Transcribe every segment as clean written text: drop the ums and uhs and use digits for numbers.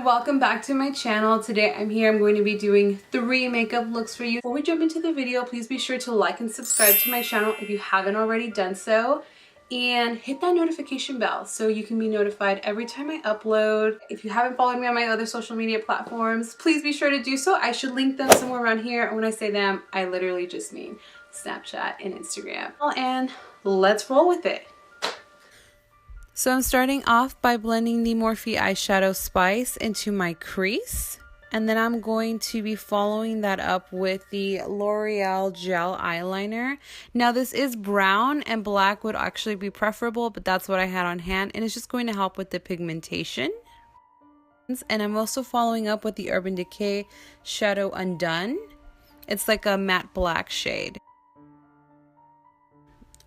everyone, welcome back to my channel. Today I'm going to be doing 3 makeup looks for you. Before we jump into the video, please be sure to like and subscribe to my channel if you haven't already done so, and hit that notification bell so you can be notified every time I upload. If you haven't followed me on my other social media platforms, please be sure to do so. I should link them somewhere around here, and when I say them, I literally just mean Snapchat and Instagram. And let's roll with it. So I'm starting off by blending the Morphe eyeshadow spice into my crease, and then I'm going to be following that up with the L'Oreal gel eyeliner. Now this is brown and black would actually be preferable, but that's what I had on hand, and it's just going to help with the pigmentation. And I'm also following up with the Urban Decay Shadow Undone. It's like a matte black shade.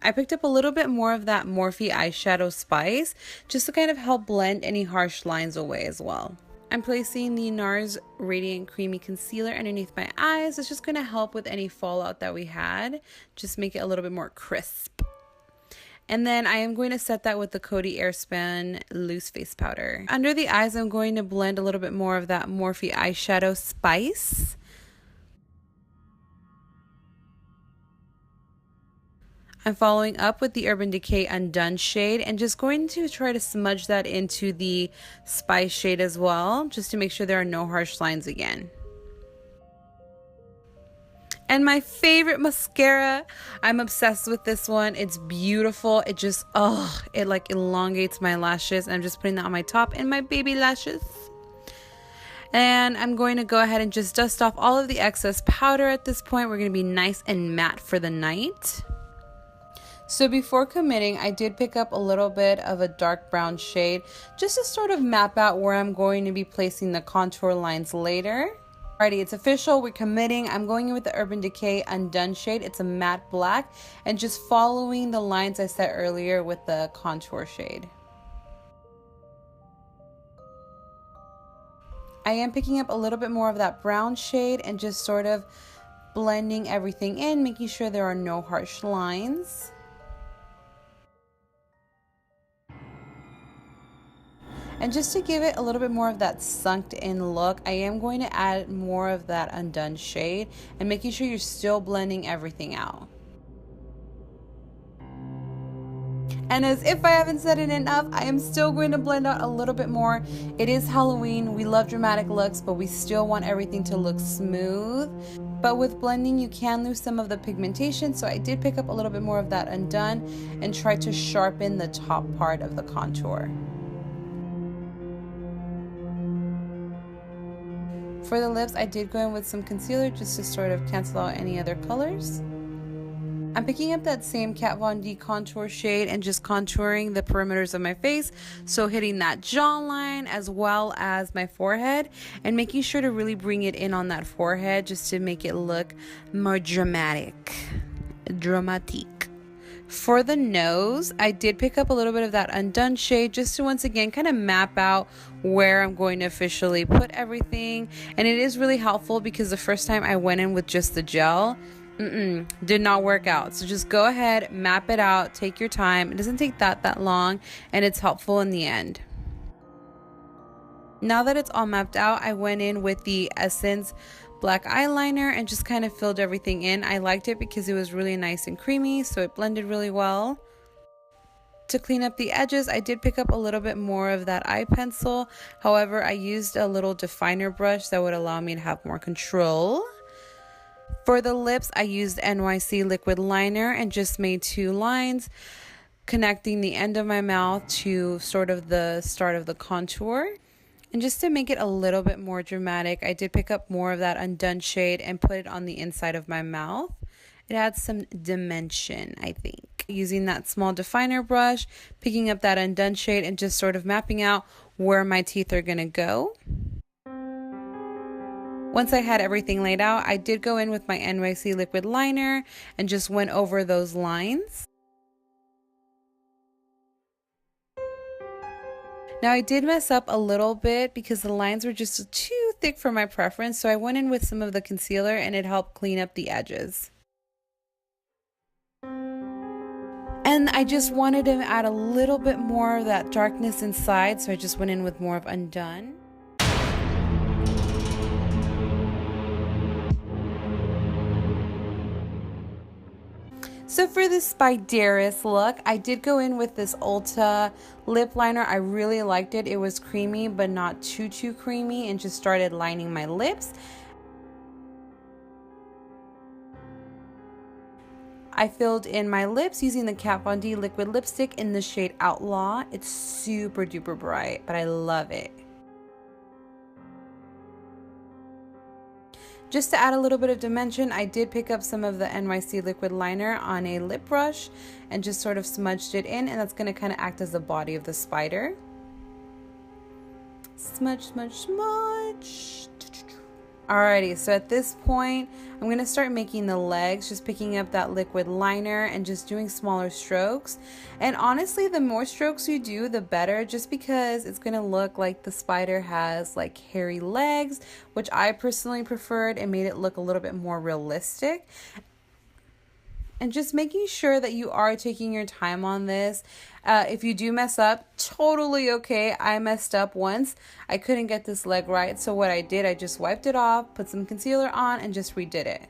I picked up a little bit more of that Morphe eyeshadow spice just to kind of help blend any harsh lines away as well. I'm placing the NARS Radiant Creamy Concealer underneath my eyes. It's just going to help with any fallout that we had, just make it a little bit more crisp. And then I am going to set that with the Coty Airspun Loose Face Powder. Under the eyes, I'm going to blend a little bit more of that Morphe eyeshadow spice. I'm following up with the Urban Decay Undone shade and just going to try to smudge that into the Spice shade as well, just to make sure there are no harsh lines again. And my favorite mascara, I'm obsessed with this one. It's beautiful. It just, it like elongates my lashes. I'm just putting that on my top and my baby lashes. And I'm going to go ahead and just dust off all of the excess powder at this point. We're going to be nice and matte for the night. So before committing, I did pick up a little bit of a dark brown shade just to sort of map out where I'm going to be placing the contour lines later. Alrighty, it's official, we're committing. I'm going in with the Urban Decay Undone shade. It's a matte black, and just following the lines I set earlier with the contour shade. I am picking up a little bit more of that brown shade and just sort of blending everything in, making sure there are no harsh lines. And just to give it a little bit more of that sunk in look, I am going to add more of that Undone shade and making sure you're still blending everything out. And as if I haven't said it enough, I am still going to blend out a little bit more. It is Halloween, we love dramatic looks, but we still want everything to look smooth. But with blending, you can lose some of the pigmentation, so I did pick up a little bit more of that Undone and try to sharpen the top part of the contour. For the lips, I did go in with some concealer just to sort of cancel out any other colors. I'm picking up that same Kat Von D contour shade and just contouring the perimeters of my face, so hitting that jawline as well as my forehead, and making sure to really bring it in on that forehead just to make it look more dramatic. For the nose, I did pick up a little bit of that Undone shade just to once again kind of map out where I'm going to officially put everything. And it is really helpful because the first time I went in with just the gel, did not work out. So just go ahead, map it out, take your time. It doesn't take that long, and it's helpful in the end. Now that it's all mapped out, I went in with the Essence black eyeliner and just kind of filled everything in. I liked it because it was really nice and creamy, so it blended really well. To clean up the edges, I did pick up a little bit more of that eye pencil. However, I used a little definer brush that would allow me to have more control. For the lips, I used NYC liquid liner and just made 2 lines, connecting the end of my mouth to sort of the start of the contour. And just to make it a little bit more dramatic, I did pick up more of that Undone shade and put it on the inside of my mouth. It adds some dimension, I think. Using that small definer brush, picking up that Undone shade and just sort of mapping out where my teeth are going to go. Once I had everything laid out, I did go in with my NYC liquid liner and just went over those lines. Now I did mess up a little bit because the lines were just too thick for my preference, so I went in with some of the concealer and it helped clean up the edges. And I just wanted to add a little bit more of that darkness inside, so I just went in with more of Undone. So for this Spiderus look, I did go in with this Ulta lip liner. I really liked it. It was creamy, but not too creamy, and just started lining my lips. I filled in my lips using the Kat Von D liquid lipstick in the shade Outlaw. It's super duper bright, but I love it. Just to add a little bit of dimension, I did pick up some of the NYC liquid liner on a lip brush and just sort of smudged it in, and that's going to kind of act as the body of the spider. Smudge, smudge, smudge. Alrighty, so at this point, I'm going to start making the legs, just picking up that liquid liner and just doing smaller strokes. And honestly, the more strokes you do, the better, just because it's going to look like the spider has like hairy legs, which I personally preferred and made it look a little bit more realistic. And just making sure that you are taking your time on this. If you do mess up, totally okay. I messed up once. I couldn't get this leg right, so what I did, I just wiped it off, put some concealer on, and just redid it.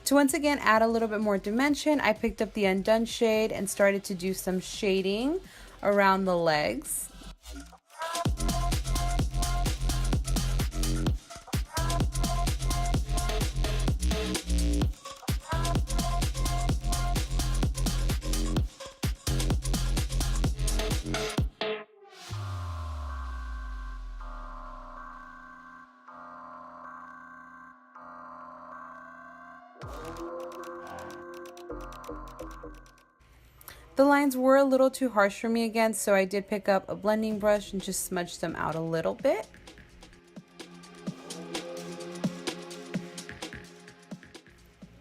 To once again add a little bit more dimension, I picked up the Undone shade and started to do some shading around the legs. The lines were a little too harsh for me again, so I did pick up a blending brush and just smudge them out a little bit.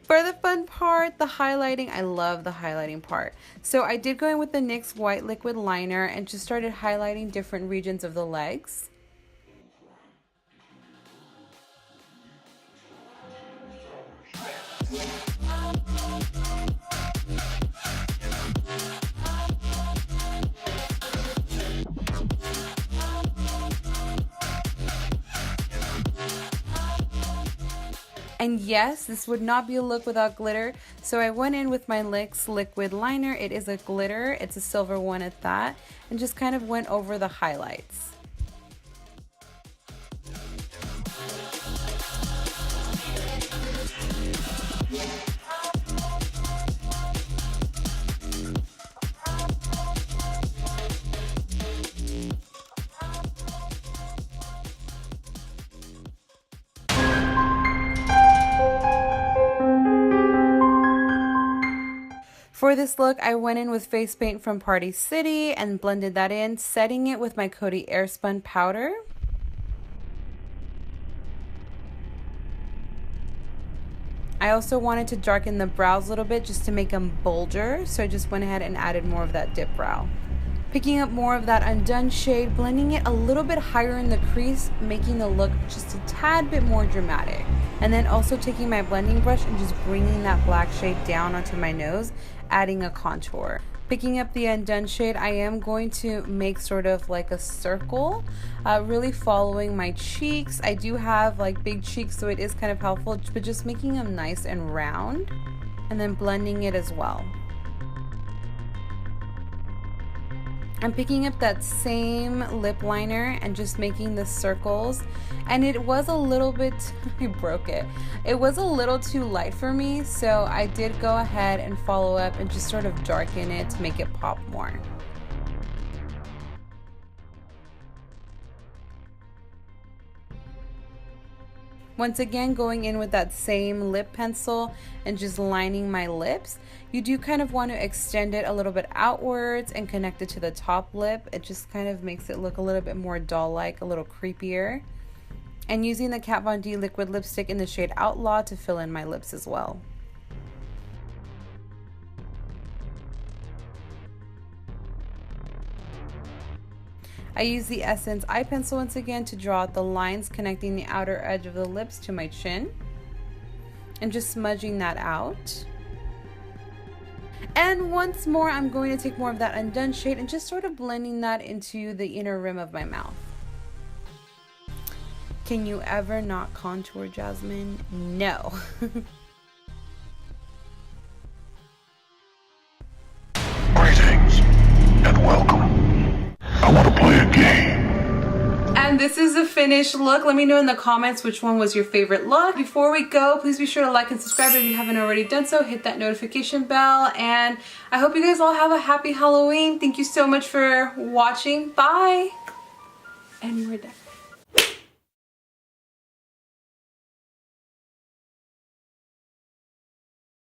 For the fun part, the highlighting, I love the highlighting part. So I did go in with the NYX white liquid liner and just started highlighting different regions of the legs. And yes, this would not be a look without glitter. So I went in with my NYX liquid liner. It is a glitter, it's a silver one at that, and just kind of went over the highlights. For this look, I went in with face paint from Party City and blended that in, setting it with my Coty Airspun powder. I also wanted to darken the brows a little bit just to make them bolder, so I just went ahead and added more of that dip brow. Picking up more of that Undone shade, blending it a little bit higher in the crease, making the look just a tad bit more dramatic. And then also taking my blending brush and just bringing that black shade down onto my nose, adding a contour. Picking up the Undone shade, I am going to make sort of like a circle, really following my cheeks. I do have like big cheeks, so it is kind of helpful, but just making them nice and round, and then blending it as well. I'm picking up that same lip liner and just making the circles, and it was a little bit, I broke it. It was a little too light for me, so I did go ahead and follow up and just sort of darken it to make it pop more. Once again, going in with that same lip pencil and just lining my lips. You do kind of want to extend it a little bit outwards and connect it to the top lip. It just kind of makes it look a little bit more doll-like, a little creepier. And using the Kat Von D liquid lipstick in the shade Outlaw to fill in my lips as well. I use the Essence eye pencil once again to draw out the lines connecting the outer edge of the lips to my chin. And just smudging that out. And once more, I'm going to take more of that Undone shade and just sort of blending that into the inner rim of my mouth. Can you ever not contour, Jasmine? No. Greetings and welcome. I want to play a game. And this is the finished look. Let me know in the comments which one was your favorite look. Before we go, please be sure to like and subscribe if you haven't already done so. Hit that notification bell. And I hope you guys all have a happy Halloween. Thank you so much for watching. Bye. And we're done.